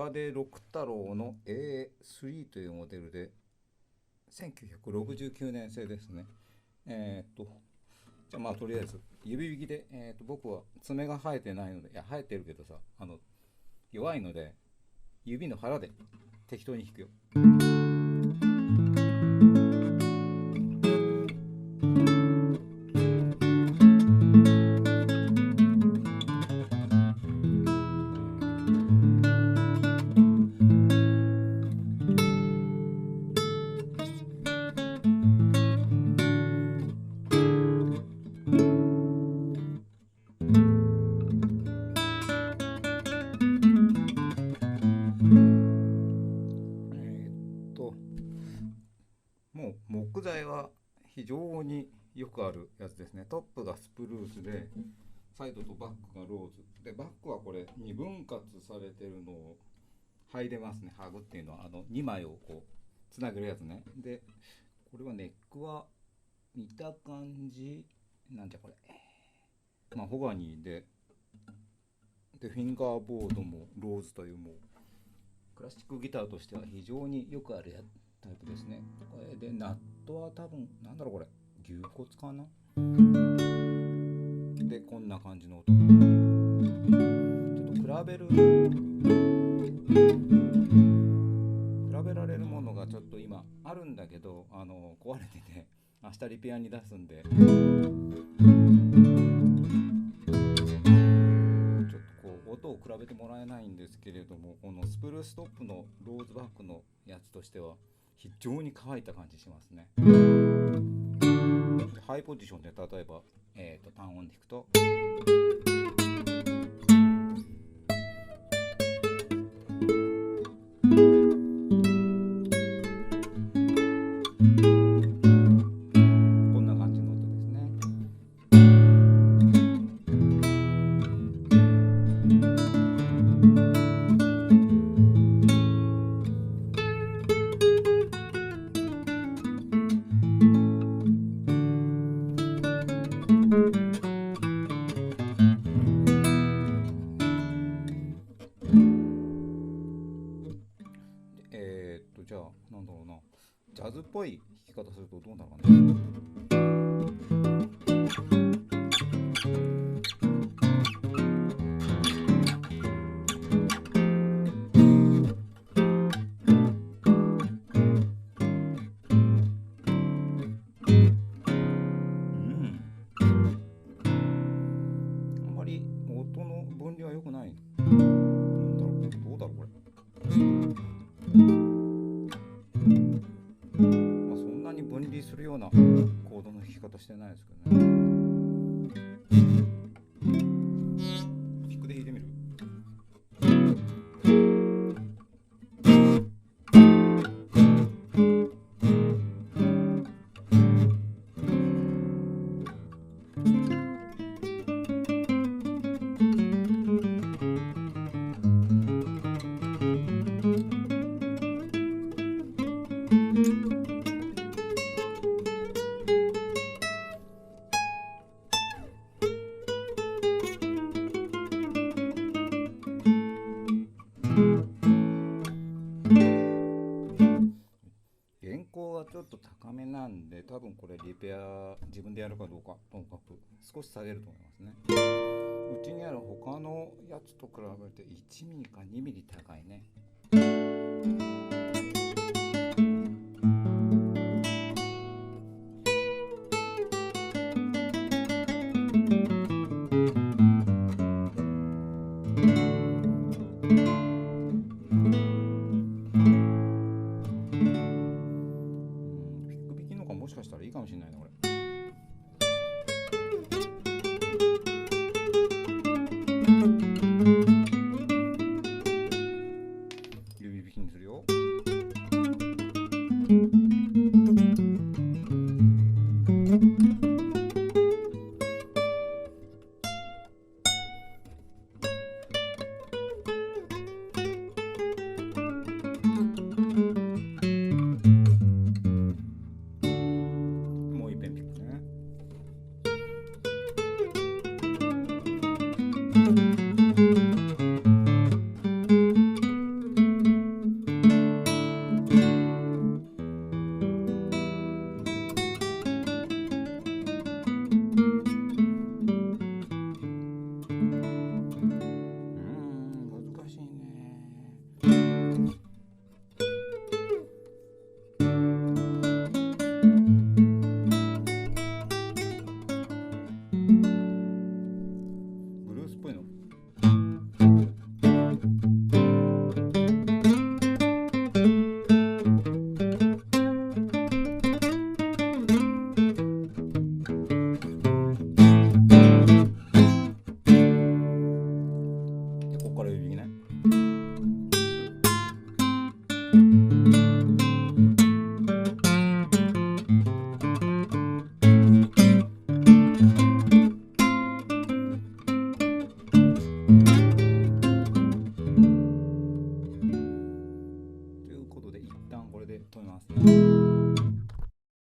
中出六太郎の A3 というモデルで1969年製ですね。じゃあまあとりあえず指引きで、僕は爪が生えてないので、いや生えてるけどさ、弱いので指の腹で適当に弾くよ。もう木材は非常によくあるやつですね。トップがスプルースで、サイドとバックがローズで、バックはこれ2分割されてるのを剥いでますね。剥ぐっていうのは2枚をこうつなげるやつね。でこれはネックは見た感じなんじゃこれ、マホガニーでフィンガーボードもローズという、もうクラシックギターとしては非常によくあるタイプですね。でナットは多分なんだろう、これ牛骨かな。でこんな感じの音、ちょっと比べられるものがちょっと今あるんだけど、壊れてて明日リペアに出すんで、ちょっとこう音を比べてもらえないんですけれども、このスプルーストップのローズバックのやつとしては非常に乾いた感じしますね。ハイポジションで例えば、単音で弾くとこんな感じの音ですね。じゃあなんだろうな、ジャズっぽい弾き方するとどうなるかな。あんまり音の分離は良くない。なんだろう、どうだろうこれ。まあそんなに分離するようなコードの弾き方してないですけどね。ピックで弾いてみる。原稿がちょっと高めなんで、多分これリペア自分でやるかどうかともかく少し下げると思いますね。うちにある他のやつと比べて1ミリか2ミリ高いね。もしかしたらいいかもしれないなこれ。指引きにするよ。これで止めます。